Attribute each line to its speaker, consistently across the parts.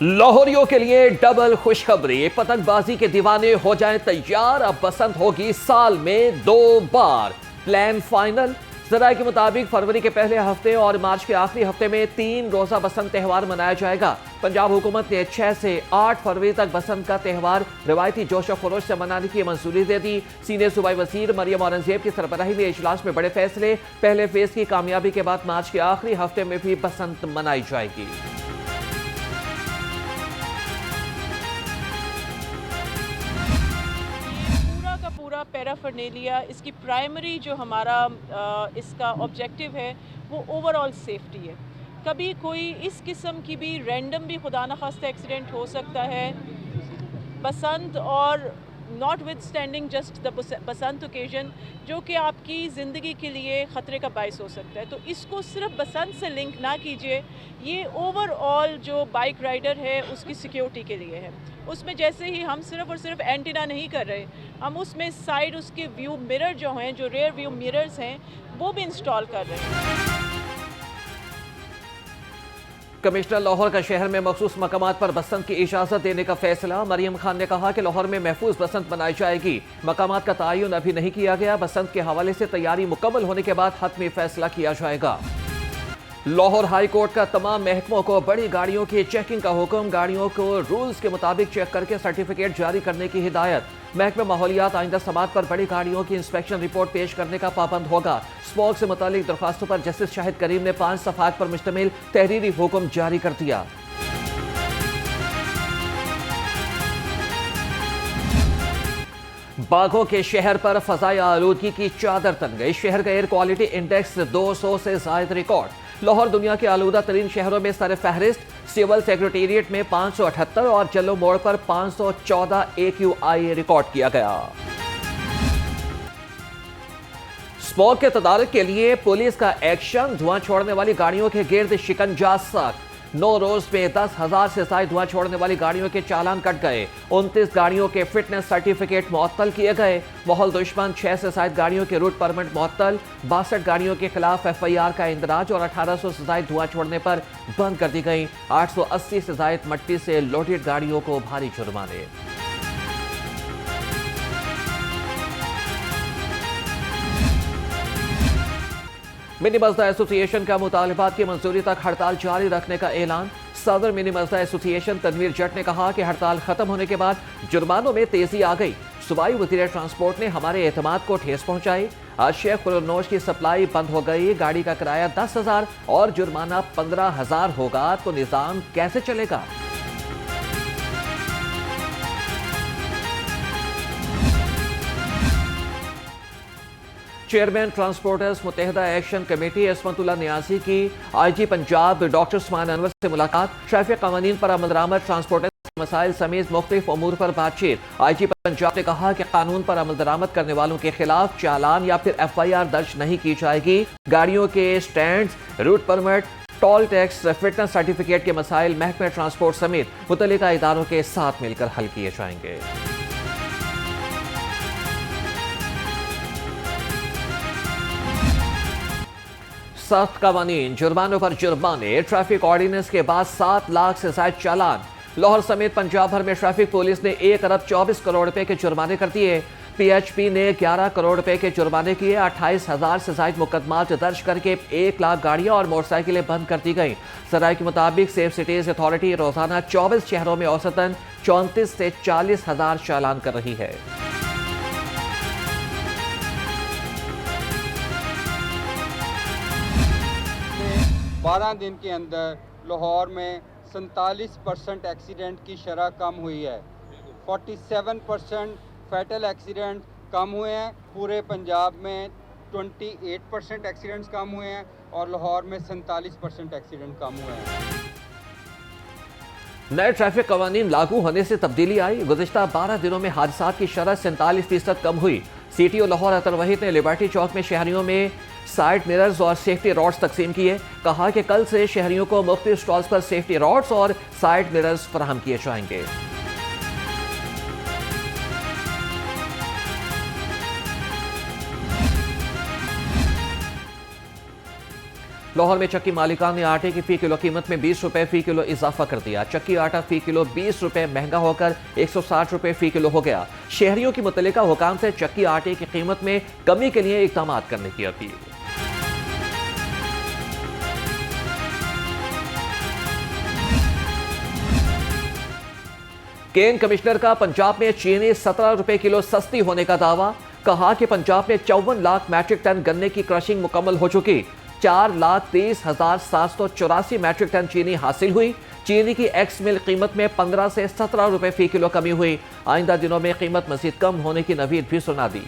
Speaker 1: लाहौरियों के लिए डबल खुशखबरी, पतंगबाजी के दीवाने हो जाएं तैयार। अब बसंत होगी साल में 2 बार, प्लान फाइनल। जराये के मुताबिक फरवरी के पहले हफ्ते और मार्च के आखिरी हफ्ते में 3 रोजा बसंत त्यौहार मनाया जाएगा। पंजाब हुकूमत ने 6 से 8 फरवरी तक बसंत का त्यौहार रिवायती जोश और खरोश से मनाने की मंजूरी दे दी। सीनियर सूबाई वजीर मरियम औरंगजेब की सरबराही में इजलास में बड़े फैसले। पहले फेज की कामयाबी के बाद मार्च के आखिरी हफ्ते में भी बसंत मनाई जाएगी।
Speaker 2: पूरा पैराफर्नेलिया, इसकी प्राइमरी जो हमारा इसका ऑब्जेक्टिव है वो ओवरऑल सेफ्टी है। कभी कोई इस किस्म की भी रैंडम भी खुदा न खास्ता एक्सीडेंट हो सकता है बसंत, और not with standing just the Basant occasion, जो कि आपकी ज़िंदगी के लिए ख़तरे का बायस हो सकता है। तो इसको सिर्फ बसंत से लिंक ना कीजिए, ये ओवरऑल जो बाइक राइडर है उसकी सिक्योरिटी के लिए है। उसमें जैसे ही हम सिर्फ और सिर्फ एंटीना नहीं कर रहे, हम उसमें साइड उसके व्यू मिरर जो हैं, जो रेयर व्यू मिरर्स हैं, वो भी इंस्टॉल कर रहे हैं।
Speaker 1: कमिश्नर लाहौर का शहर में मखसूस मकामात पर बसंत की इजाजत देने का फैसला। मरियम खान ने कहा कि लाहौर में महफूज बसंत मनाई जाएगी। मकामात का तयन अभी नहीं किया गया। बसंत के हवाले से तैयारी मुकम्मल होने के बाद हतमी फैसला किया जाएगा। लाहौर हाई कोर्ट का तमाम महकमों को बड़ी गाड़ियों की चेकिंग का हुक्म। गाड़ियों को रूल्स के मुताबिक चेक करके सर्टिफिकेट जारी करने की हिदायत। महकमा माहौलियात आइंदा समात पर बड़ी गाड़ियों की इंस्पेक्शन रिपोर्ट पेश करने का पाबंद होगा। स्मॉग से मुतालिक दरख्वास्तों पर जस्टिस शाहिद करीम ने 5 सफ़ात पर मुश्तमिल तहरीरी हुक्म जारी कर दिया। बाघों के शहर पर फजाई आलूदगी की चादर तन गई। शहर का एयर क्वालिटी इंडेक्स 200 से जायद रिकॉर्ड। लाहौर दुनिया के आलूदा तरीन शहरों में सर फहरिस्त। सिविल सेक्रेटेरिएट में 578 और जल्लो मोड़ पर 514 AQI रिकॉर्ड किया गया। स्मॉग के तदारक के लिए पुलिस का एक्शन। धुआं छोड़ने वाली गाड़ियों के गिर्द शिकंजा सख्त। 9 रोज में 10,000 से ज्यादा धुआं छोड़ने वाली गाड़ियों के चालान कट गए। 29 गाड़ियों के फिटनेस सर्टिफिकेट मुअत्तल किए गए। माहौल दुश्मन 6 से ज्यादा गाड़ियों के रूट परमिट मुअत्तल। 62 गाड़ियों के खिलाफ FIR का इंदराज और 1800 से ज्यादा धुआं छोड़ने पर बंद कर दी गई। 880 से ज्यादा मट्टी से लोडेड गाड़ियों को भारी जुर्माने। मिनी मजदा एसोसिएशन का मुतालिबात की मंजूरी तक हड़ताल जारी रखने का ऐलान। सदर मिनी मजदा एसोसिएशन तनवीर जट ने कहा कि हड़ताल खत्म होने के बाद जुर्मानों में तेजी आ गई। सूबाई वज़ीर ट्रांसपोर्ट ने हमारे एतमाद को ठेस पहुंचाई। आज शेख खुर्रनोश की सप्लाई बंद हो गई। गाड़ी का किराया 10,000 और जुर्माना 15,000 होगा, तो निज़ाम कैसे चलेगा? चेयरमैन ट्रांसपोर्टर्स मुत्तहिदा एक्शन कमेटी इसमतुल्लाह नियाज़ी की IG पंजाब डॉक्टर उस्मान अनवर से मुलाकात। ट्रैफिक कानून पर अमलदरामद, ट्रांसपोर्टर्स के मसाइल समेत मुख्तलिफ अमूर पर बातचीत। IG पंजाब ने कहा कि कानून पर अमलदरामद करने वालों के खिलाफ चालान या फिर FIR दर्ज नहीं की जाएगी। गाड़ियों के stand, route permit, toll tax, fitness certificate के मसाइल महकमे ट्रांसपोर्ट समेत मुतल्लिका इदारों के साथ मिलकर हल किए जाएंगे। सख्त कवानीन, जुर्मानों पर जुर्माने। ट्रैफिक ऑर्डिनेंस के बाद 7 लाख से ज्यादा चालान। लाहौर समेत पंजाब भर में ट्रैफिक पुलिस ने 1 अरब 24 करोड़ रुपए के जुर्माने कर दिए। PHP ने 11 करोड़ रुपए के जुर्माने किए। 28,000 से ज्यादा मुकदमात दर्ज करके 1 लाख गाड़ियां और मोटरसाइकिलें बंद कर दी गई। सराय के मुताबिक सेफ सिटीज अथॉरिटी रोजाना 24 शहरों में औसतन 34 से 40,000 चालान कर रही है।
Speaker 3: 12 दिन के अंदर लाहौर में 47% एक्सीडेंट की शरह कम हुई है। 47% फैटल एक्सीडेंट कम हुए हैं। पूरे पंजाब में 28% एक्सीडेंट्स कम हुए हैं और लाहौर में 47% एक्सीडेंट कम हुए हैं।
Speaker 1: नए ट्रैफिक कवानीन लागू होने से तब्दीली आई। गुज़िश्ता 12 दिनों में हादसात की शरह 47% कम हुई। CTO लाहौर अतर वहीद ने लिबर्टी चौक में शहरियों में साइड मिरर्स और सेफ्टी रॉड्स तकसीम किए। कहा कि कल से शहरियों को मुख्तलिफ स्टॉल्स पर सेफ्टी रॉड्स और साइड मिरर्स फराहम किए जाएंगे। लाहौर में चक्की मालिकान ने आटे की फी किलो कीमत में 20 रुपए फी किलो इजाफा कर दिया। चक्की आटा फी किलो 20 रुपए महंगा होकर 160 रुपए फी किलो हो गया। शहरियों की मुतल्लिका हुकाम से चक्की आटे की कीमत में कमी के लिए इक़दाम करने की अपील। केन कमिश्नर का पंजाब में चीनी 17 रुपए किलो सस्ती होने का दावा। कहा कि पंजाब में 54 लाख मैट्रिक टन गन्ने की क्रशिंग मुकम्मल हो चुकी। 4,23,784 मैट्रिक टन चीनी हासिल हुई। चीनी की एक्स मिल कीमत में 15 से 17 रुपए फी किलो कमी हुई। आइंदा दिनों में कीमत मजीद कम होने की नवीद भी सुना दी।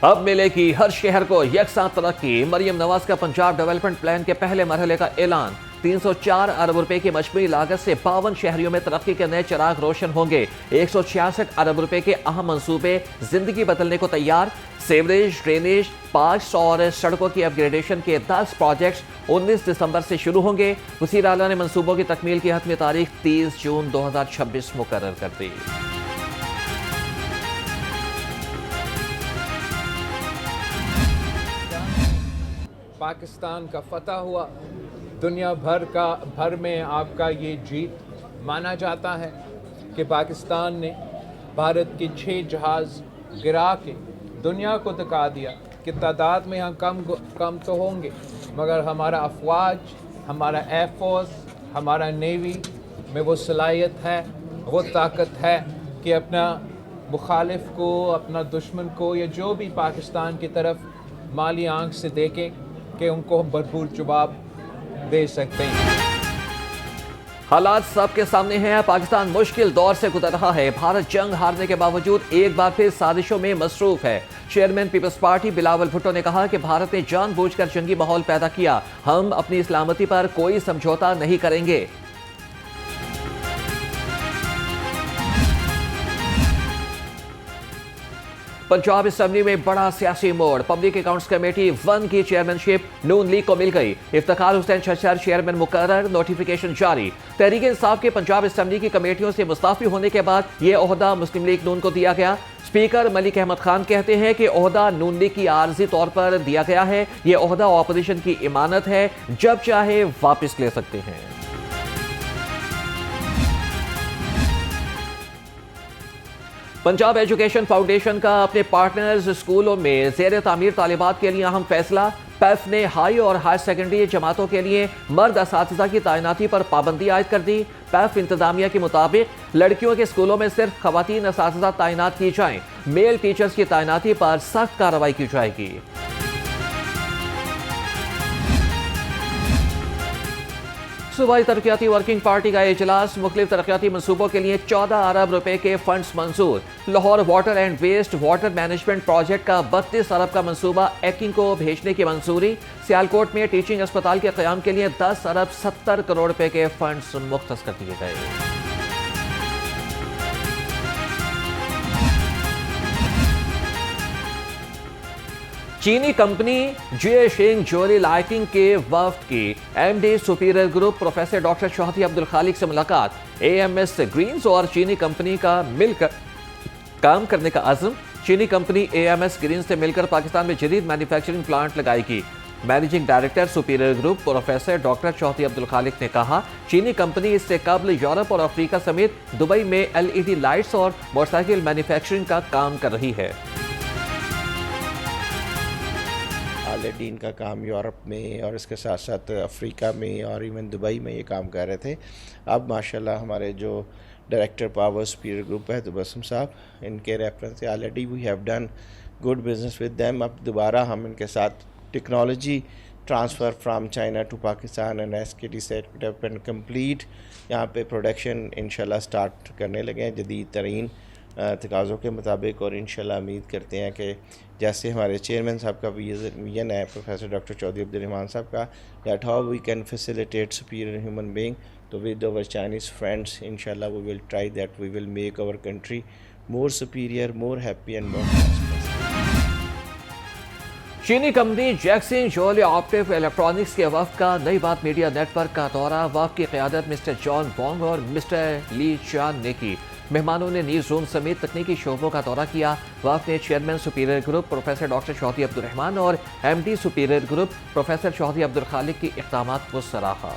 Speaker 1: अब मिलेगी हर शहर को यकसां तरक्की। मरियम नवाज का पंजाब डेवलपमेंट प्लान के पहले मरहले का ऐलान। 304 अरब रुपए की मजमूई लागत से 52 शहरियों में तरक्की के नए चिराग रोशन होंगे। 166 अरब रुपए के अहम मंसूबे जिंदगी बदलने को तैयार। सीवरेज, ड्रेनेज, पार्क्स और सड़कों की अपग्रेडेशन के 10 प्रोजेक्ट्स 19 दिसंबर से शुरू होंगे। वज़ीर आला ने मंसूबों की तकमील की हतमी तारीख 30 जून 2026 मुकर्रर कर दी।
Speaker 4: पाकिस्तान का फतह हुआ। दुनिया भर में आपका ये जीत माना जाता है कि पाकिस्तान ने भारत के 6 जहाज़ गिरा के दुनिया को दिखा दिया कि तादाद में हम कम तो होंगे, मगर हमारा अफवाज, हमारा एयरफोर्स, हमारा नेवी में वो सलाहियत है, वो ताकत है कि अपना मुखालिफ को, अपना दुश्मन को या जो भी पाकिस्तान की तरफ माली आंख से देखें कि उनको भरपूर जवाब दे सकते हैं।
Speaker 1: हालात सबके सामने हैं। पाकिस्तान मुश्किल दौर से गुजर रहा है। भारत जंग हारने के बावजूद एक बार फिर साजिशों में मसरूफ है। चेयरमैन पीपल्स पार्टी बिलावल भुट्टो ने कहा कि भारत ने जानबूझकर जंगी माहौल पैदा किया। हम अपनी सलामती पर कोई समझौता नहीं करेंगे। पंजाब असेंबली में बड़ा सियासी मोड़। पब्लिक अकाउंट्स कमेटी 1 की चेयरमैनशिप नून लीग को मिल गई। इफ्तिखार हुसैन छछर चेयरमैन मुकर्रर, नोटिफिकेशन जारी। तहरीक इंसाफ के पंजाब असेंबली की कमेटियों से मुस्ताफी होने के बाद यह ओहदा मुस्लिम लीग नून को दिया गया। स्पीकर मलिक अहमद खान कहते हैं कि ओहदा नून लीग की आर्जी तौर पर दिया गया है। यह ओहदा ऑपोजिशन की इमानत है, जब चाहे वापस ले सकते हैं। पंजाब एजुकेशन फाउंडेशन का अपने पार्टनर्स स्कूलों में ज़ेर तामीर तालिबात के लिए अहम फैसला। पैफ ने हाई और हायर सेकेंडरी जमातों के लिए मर्द असातिज़ा की तैनाती पर पाबंदी आयद कर दी। पैफ इंतजामिया के मुताबिक लड़कियों के स्कूलों में सिर्फ खवातीन असातिज़ा तैनात की जाएं। मेल टीचर्स की तैनाती पर सख्त कार्रवाई की जाएगी। सूबाई तरक्याती वर्किंग पार्टी का इजलास। मुख्तलिफ तरक्याती मनसूबों के लिए 14 अरब रुपए के फंड्स मंजूर। Lahore water and waste water management project का 32 अरब का मनसूबा एकिंग को भेजने की मंजूरी। सियालकोट में टीचिंग अस्पताल के क़याम के लिए 10 अरब 70 करोड़ रुपए के फंड्स मुख्तस कर दिए गए। चीनी कंपनी जिएशिंग ज्वेलरी लाइटिंग के वफ्द की MD superior group professor doctor Shohdi Abdul Khaliq से मुलाकात। एएमएस ग्रीन्स और चीनी कंपनी का मिलकर काम करने का अज़्म। चीनी कंपनी एएमएस ग्रीन्स से मिलकर पाकिस्तान में जदीद मैन्युफैक्चरिंग प्लांट लगाएगी। Managing director superior group professor doctor Shohdi Abdul Khaliq ने कहा, चीनी कंपनी इससे कबल यूरोप और अफ्रीका समेत दुबई में एलईडी लाइट्स और मोटरसाइकिल मैन्युफैक्चरिंग का काम कर रही है।
Speaker 5: आलेडीन का काम यूरोप में और इसके साथ साथ अफ्रीका में और इवन दुबई में ये काम कर रहे थे। अब माशाल्लाह हमारे जो डायरेक्टर पावर सुपीरियर ग्रुप है तबस्सुम साहब, इनके रेफरेंस से already we have done good business with them. अब दोबारा हम इनके साथ technology transfer from China to Pakistan and SKT set and complete यहाँ पे प्रोडक्शन इंशाल्लाह स्टार्ट करने लगे हैं जदीद तरीन तकाज़ों के मुताबिक। और इंशाल्लाह उम्मीद करते हैं कि जैसे हमारे चेयरमैन साहब का विजन है प्रोफेसर डॉक्टर चौधरी अब्दुल रहमान साहब का, that how we can facilitate superior human being, तो विद आवर चाइनीज़ फ्रेंड्स इंशाल्लाह we will try that we will make our country more superior, more happy and more prosperous.
Speaker 1: चीनी company Jackson Jolly Optiv electronics के वफ्द का नई बात media network का दौरा। वफ्द की क़यादत मिस्टर जॉन वोंग और मिस्टर ली चान ने की। मेहमानों ने न्यूज जोन समेत तकनीकी शोबों का दौरा किया। वफ्द ने chairman superior group professor doctor Chaudhary Abdul Rahman और MD superior group professor Chaudhry Abdul Khaliq की इक़दामात को सराहा।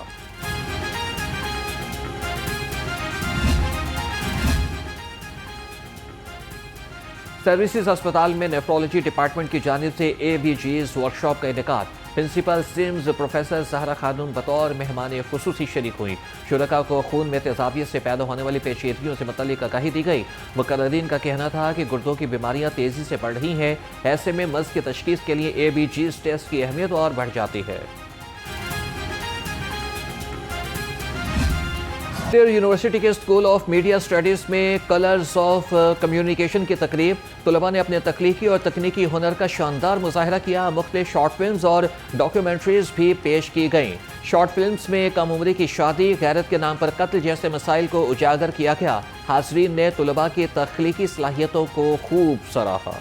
Speaker 1: सर्विसेज अस्पताल में नेफ्रोलॉजी डिपार्टमेंट की जानिब से ABGs वर्कशॉप का इनेकाद। प्रिंसिपल सिम्स प्रोफेसर सहरा खानूम बतौर मेहमान खुसूसी शरीक हुई। शुरका को खून में तेजाबियत से पैदा होने वाली पेचीदगियों से मुतल्लिक आगाही दी गई। मुकर्ररीन का कहना था कि गुर्दों की बीमारियां तेजी से बढ़ रही हैं। ऐसे में मर्ज की तशखीस के लिए ABGs टेस्ट की अहमियत और बढ़ जाती है। सिर यूनिवर्सिटी के स्कूल ऑफ मीडिया स्टडीज़ में कलर्स ऑफ कम्युनिकेशन की तकरीब। तलबा ने अपने तख्लीकी और तकनीकी हुनर का शानदार मुजाहरा किया। मुख्तलिफ शॉर्ट फिल्म्स और डॉक्यूमेंट्रीज भी पेश की गईं। शॉर्ट फिल्म्स में कम उम्री की शादी, गैरत के नाम पर कत्ल जैसे मसाइल को उजागर किया गया। हाज़रीन ने तलबा की तख्लीकी सलाहियतों को खूब सराहा।